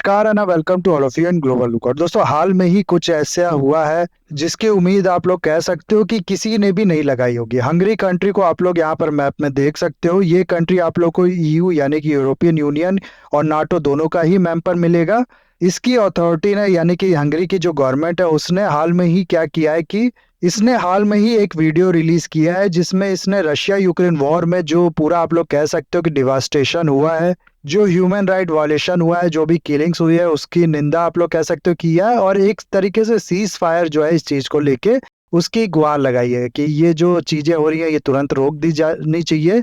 नमस्कार and welcome to all of you and Global Lookout. दोस्तों, हाल में ही कुछ ऐसा हुआ है जिसकी उम्मीद आप लोग कह सकते हो कि किसी ने भी नहीं लगाई होगी। हंगरी कंट्री को आप लोग यहाँ पर मैप में देख सकते हो। ये कंट्री आप लोग को ईयू यानी कि यूरोपियन यूनियन और नाटो दोनों का ही मेंबर मिलेगा। इसकी अथॉरिटी ने यानी कि हंगरी की जो गवर्नमेंट है उसने हाल में ही क्या किया है कि इसने हाल में ही एक वीडियो रिलीज किया है जिसमें इसने रशिया यूक्रेन वॉर में जो पूरा आप लोग कह सकते हो कि डिवास्टेशन हुआ है, जो ह्यूमन राइट वायलेशन हुआ है, जो भी किलिंग्स हुई है उसकी निंदा आप लोग कह सकते हो किया है। और एक तरीके से सीज फायर जो है इस चीज को लेके उसकी गुहार लगाई है कि ये जो चीजें हो रही है ये तुरंत रोक दी जानी चाहिए।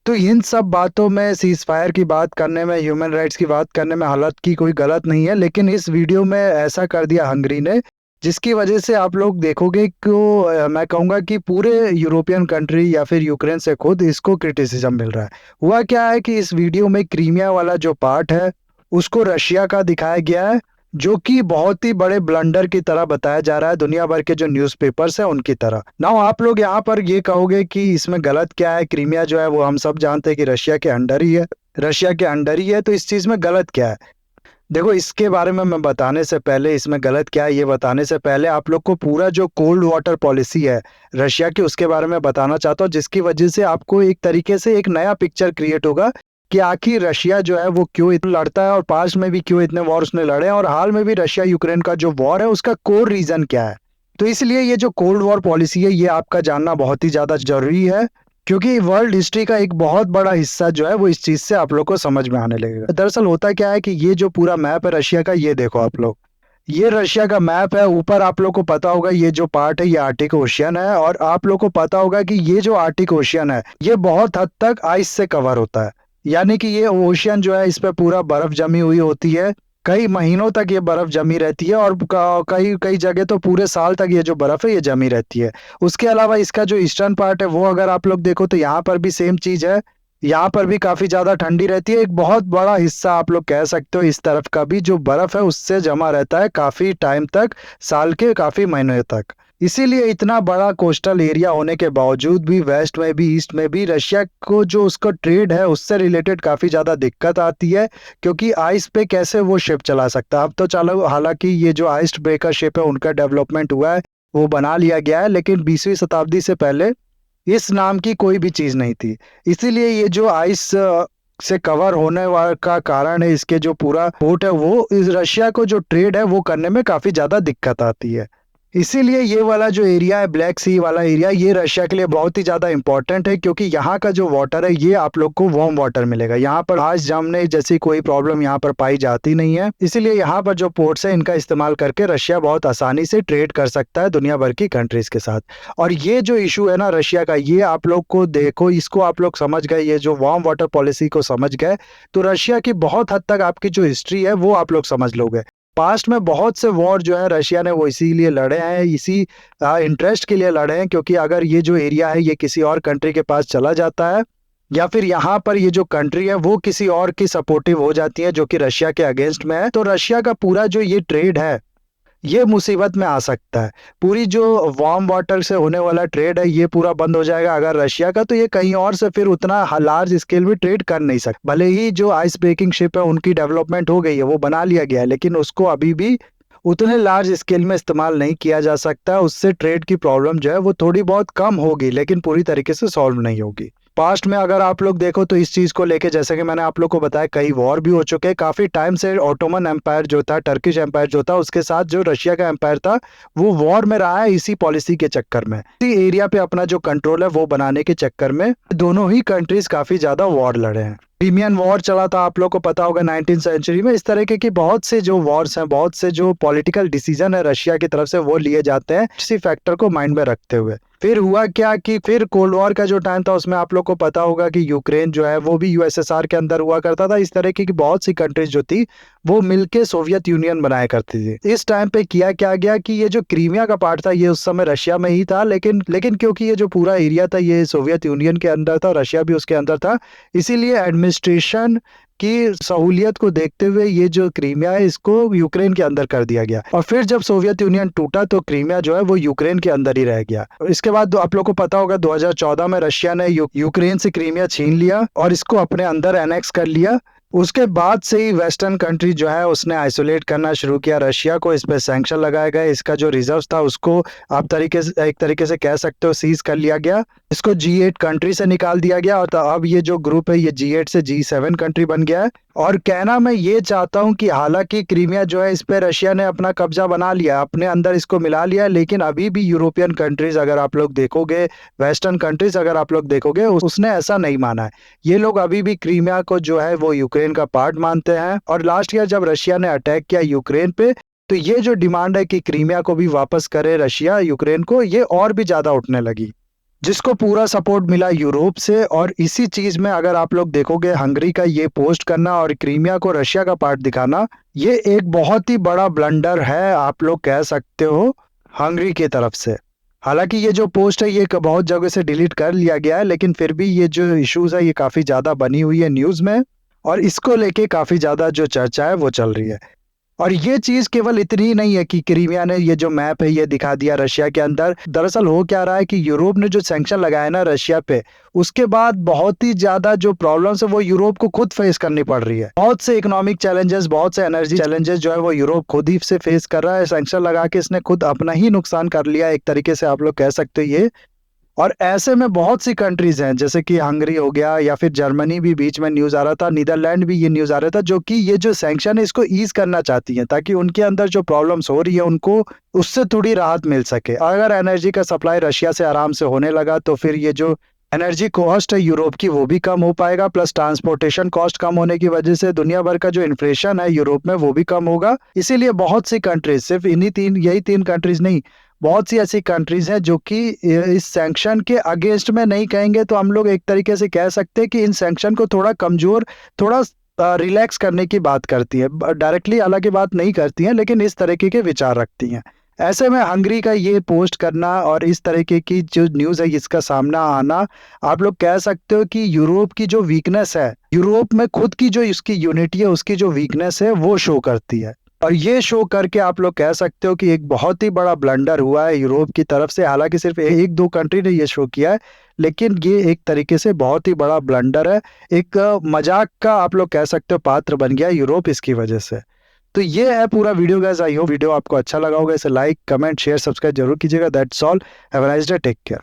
तो इन सब बातों में सीज फायर की बात करने में, ह्यूमन राइट्स की बात करने में हालत की कोई गलत नहीं है, लेकिन इस वीडियो में ऐसा कर दिया हंगरी ने जिसकी वजह से आप लोग देखोगे कि मैं कहूँगा कि पूरे यूरोपियन कंट्री या फिर यूक्रेन से खुद इसको क्रिटिसिज्म मिल रहा है। हुआ क्या है कि इस वीडियो में क्रीमिया वाला जो पार्ट है उसको रशिया का दिखाया गया है, जो कि बहुत ही बड़े ब्लंडर की तरह बताया जा रहा है दुनिया भर के जो न्यूज़पेपर्स हैं उनकी तरह। नाउ आप लोग यहाँ पर ये कहोगे कि इसमें गलत क्या है, क्रीमिया जो है वो हम सब जानते हैं कि रशिया के अंडर ही है, रशिया के अंडर ही है, तो इस चीज़ में गलत क्या है। देखो, इसके बारे में मैं बताने से पहले, इसमें गलत क्या है ये बताने से पहले आप लोग को पूरा जो कोल्ड वाटर पॉलिसी है रशिया की उसके बारे में बताना चाहता हूँ, जिसकी वजह से आपको एक तरीके से एक नया पिक्चर क्रिएट होगा कि आखिर रशिया जो है वो क्यों इतना लड़ता है और पास्ट में भी क्यों इतने वॉर उसने लड़े हैं और हाल में भी रशिया यूक्रेन का जो वॉर है उसका कोर रीजन क्या है। तो इसलिए ये जो कोल्ड वॉर पॉलिसी है ये आपका जानना बहुत ही ज्यादा जरूरी है, क्योंकि वर्ल्ड हिस्ट्री का एक बहुत बड़ा हिस्सा जो है वो इस चीज से आप लोग को समझ में आने लगेगा। दरअसल होता क्या है कि ये जो पूरा मैप है रशिया का, ये देखो आप लोग, ये रशिया का मैप है। ऊपर आप लोग को पता होगा ये जो पार्ट है ये आर्टिक ओशियन है, और आप लोग को पता होगा कि ये जो आर्टिक ओशियन है ये बहुत हद तक आइस से कवर होता है, यानी कि ये ओशियन जो है इस पे पूरा बर्फ जमी हुई होती है। कई महीनों तक ये बर्फ जमी रहती है और कई कई जगह तो पूरे साल तक ये जो बर्फ है ये जमी रहती है। उसके अलावा इसका जो ईस्टर्न पार्ट है वो अगर आप लोग देखो तो यहाँ पर भी सेम चीज है, यहाँ पर भी काफी ज्यादा ठंडी रहती है। एक बहुत बड़ा हिस्सा आप लोग कह सकते हो इस तरफ का भी जो बर्फ है उससे जमा रहता है काफी टाइम तक, साल के काफी महीनों तक। इसीलिए इतना बड़ा कोस्टल एरिया होने के बावजूद भी वेस्ट में भी ईस्ट में भी रशिया को जो उसका ट्रेड है उससे रिलेटेड काफी ज्यादा दिक्कत आती है, क्योंकि आइस पे कैसे वो शिप चला सकता है। अब तो चलो, हालांकि ये जो आइस ब्रेकर शिप है उनका डेवलपमेंट हुआ है, वो बना लिया गया है, लेकिन 20वीं शताब्दी से पहले इस नाम की कोई भी चीज नहीं थी। इसीलिए ये जो आइस से कवर होने वाला का कारण है इसके जो पूरा पोर्ट है वो इस रशिया को जो ट्रेड है वो करने में काफी ज्यादा दिक्कत आती है। इसीलिए ये वाला जो एरिया है, ब्लैक सी वाला एरिया, ये रशिया के लिए बहुत ही ज्यादा इंपॉर्टेंट है, क्योंकि यहाँ का जो वाटर है ये आप लोग को वार्म वाटर मिलेगा। यहाँ पर आज जमने जैसी कोई प्रॉब्लम यहाँ पर पाई जाती नहीं है। इसीलिए यहाँ पर जो पोर्ट्स है इनका इस्तेमाल करके रशिया बहुत आसानी से ट्रेड कर सकता है दुनिया भर की कंट्रीज के साथ। और ये जो इशू है ना रशिया का, ये आप लोग को देखो, इसको आप लोग समझ गए, ये जो वार्म वाटर पॉलिसी को समझ गए तो रशिया की बहुत हद तक आपकी जो हिस्ट्री है वो आप लोग समझ लोगे। पास्ट में बहुत से वॉर जो है रशिया ने वो इसीलिए लड़े हैं, इसी इंटरेस्ट के लिए लड़े हैं, क्योंकि अगर ये जो एरिया है ये किसी और कंट्री के पास चला जाता है या फिर यहाँ पर ये जो कंट्री है वो किसी और की सपोर्टिव हो जाती है जो कि रशिया के अगेंस्ट में है, तो रशिया का पूरा जो ये ट्रेड है ये मुसीबत में आ सकता है। पूरी जो वार्म वाटर से होने वाला ट्रेड है ये पूरा बंद हो जाएगा अगर रशिया का, तो ये कहीं और से फिर उतना लार्ज स्केल में ट्रेड कर नहीं सकता। भले ही जो आइस ब्रेकिंग शिप है उनकी डेवलपमेंट हो गई है, वो बना लिया गया है, लेकिन उसको अभी भी उतने लार्ज स्केल में इस्तेमाल नहीं किया जा सकता। उससे ट्रेड की प्रॉब्लम जो है वो थोड़ी बहुत कम होगी, लेकिन पूरी तरीके से सॉल्व नहीं होगी। पास्ट में अगर आप लोग देखो तो इस चीज को लेके, जैसे कि मैंने आप लोग को बताया, कई वॉर भी हो चुके हैं। काफी टाइम से ऑटोमन एम्पायर जो था, टर्किश एम्पायर जो था, उसके साथ जो रशिया का एम्पायर था वो वॉर में रहा है इसी पॉलिसी के चक्कर में। इसी एरिया पे अपना जो कंट्रोल है वो बनाने के चक्कर में दोनों ही कंट्रीज काफी ज्यादा वॉर लड़े हैं। क्रीमियन वॉर चला था, आप लोग को पता होगा 19th सेंचुरी में। इस तरीके की बहुत से जो वॉर्स हैं, बहुत से जो पॉलिटिकल डिसीजन है रशिया की तरफ से वो लिए जाते हैं इसी फैक्टर को माइंड में रखते हुए। फिर हुआ क्या कि फिर कोल्ड वॉर का जो टाइम था उसमें आप लोग को पता होगा कि यूक्रेन जो है वो भी यूएसएसआर के अंदर हुआ करता था। इस तरीके की बहुत सी कंट्रीज जो थी वो मिलके सोवियत यूनियन बनाया करती थी। इस टाइम पे किया क्या गया कि ये जो क्रीमिया का पार्ट था ये उस समय रशिया में ही था, लेकिन क्योंकि ये जो पूरा एरिया था ये सोवियत यूनियन के अंदर था, रशिया भी उसके अंदर था, इसीलिए एडमिनिस्ट्रेशन की सहूलियत को देखते हुए ये जो क्रीमिया है इसको यूक्रेन के अंदर कर दिया गया। और फिर जब सोवियत यूनियन टूटा तो क्रीमिया जो है वो यूक्रेन के अंदर ही रह गया। इसके बाद आप लोग को पता होगा 2014 में रशिया ने यूक्रेन से क्रीमिया छीन लिया और इसको अपने अंदर एनेक्स कर लिया। उसके बाद से ही वेस्टर्न कंट्री जो है उसने आइसोलेट करना शुरू किया रशिया को, इस पे सैंक्शन लगाए गए, इसका जो रिजर्व्स था उसको आप एक तरीके से कह सकते हो सीज कर लिया गया, इसको G8 कंट्री से निकाल दिया गया और तो अब ये जो ग्रुप है ये G8 से G7 कंट्री बन गया है। और कहना मैं ये चाहता हूँ कि हालांकि क्रीमिया जो है इस पे रशिया ने अपना कब्जा बना लिया, अपने अंदर इसको मिला लिया, लेकिन अभी भी यूरोपियन कंट्रीज अगर आप लोग देखोगे, वेस्टर्न कंट्रीज अगर आप लोग देखोगे, उसने ऐसा नहीं माना है। ये लोग अभी भी क्रीमिया को जो है वो यूक्रेन का पार्ट मानते हैं। और लास्ट ईयर जब रशिया ने अटैक किया यूक्रेन पे, तो ये जो डिमांड है कि क्रीमिया को भी वापस करे रशिया यूक्रेन को, ये और भी ज्यादा उठने लगी, जिसको पूरा सपोर्ट मिला यूरोप से। और इसी चीज में अगर आप लोग देखोगे, हंगरी का ये पोस्ट करना और क्रीमिया को रशिया का पार्ट दिखाना, ये एक बहुत ही बड़ा ब्लंडर है आप लोग कह सकते हो हंगरी की तरफ से। हालांकि ये जो पोस्ट है ये बहुत जगह से डिलीट कर लिया गया है, लेकिन फिर भी ये जो इश्यूज है ये काफी ज्यादा बनी हुई है न्यूज में, और इसको लेके काफी ज्यादा जो चर्चा है वो चल रही है। और ये चीज केवल इतनी ही नहीं है कि क्रीमिया ने ये जो मैप है ये दिखा दिया रशिया के अंदर। दरअसल हो क्या रहा है कि यूरोप ने जो सैंक्शन लगाया ना रशिया पे, उसके बाद बहुत ही ज्यादा जो प्रॉब्लम्स है वो यूरोप को खुद फेस करनी पड़ रही है। बहुत से इकोनॉमिक चैलेंजेस, बहुत से एनर्जी चैलेंजेस जो है वो यूरोप खुद ही से फेस कर रहा है। सैंक्शन लगा के इसने खुद अपना ही नुकसान कर लिया एक तरीके से आप लोग कह सकते हो ये। और ऐसे में बहुत सी कंट्रीज हैं जैसे कि हंगरी हो गया, या फिर जर्मनी भी बीच में न्यूज आ रहा था, नीदरलैंड भी ये न्यूज आ रहा था, जो कि ये जो सैंक्शन है इसको ईज करना चाहती हैं, ताकि उनके अंदर जो प्रॉब्लम्स हो रही है उनको उससे थोड़ी राहत मिल सके। अगर एनर्जी का सप्लाई रशिया से आराम से होने लगा तो फिर ये जो एनर्जी कॉस्ट है यूरोप की वो भी कम हो पाएगा, प्लस ट्रांसपोर्टेशन कॉस्ट कम होने की वजह से दुनिया भर का जो इन्फ्लेशन है यूरोप में वो भी कम होगा। इसीलिए बहुत सी कंट्रीज, सिर्फ यही तीन कंट्रीज नहीं, बहुत सी ऐसी कंट्रीज हैं जो कि इस सैंक्शन के अगेंस्ट में नहीं कहेंगे तो हम लोग एक तरीके से कह सकते हैं कि इन सैंक्शन को थोड़ा कमजोर, थोड़ा रिलैक्स करने की बात करती है। डायरेक्टली हालांकि बात नहीं करती हैं, लेकिन इस तरीके के विचार रखती हैं। ऐसे में हंगरी का ये पोस्ट करना और इस तरीके की जो न्यूज़ है इसका सामना आना, आप लोग कह सकते हो कि यूरोप की जो वीकनेस है, यूरोप में खुद की जो इसकी यूनिटी है उसकी जो वीकनेस है वो शो करती है। और ये शो करके आप लोग कह सकते हो कि एक बहुत ही बड़ा ब्लंडर हुआ है यूरोप की तरफ से। हालांकि सिर्फ एक दो कंट्री ने ये शो किया है, लेकिन ये एक तरीके से बहुत ही बड़ा ब्लंडर है, एक मजाक का आप लोग कह सकते हो पात्र बन गया यूरोप इसकी वजह से। तो ये है पूरा video guys. I hope video आपको अच्छा लगा होगा। इसे लाइक, कमेंट, शेयर, सब्सक्राइब जरूर कीजिएगा। That's all. Have a nice day. Take care.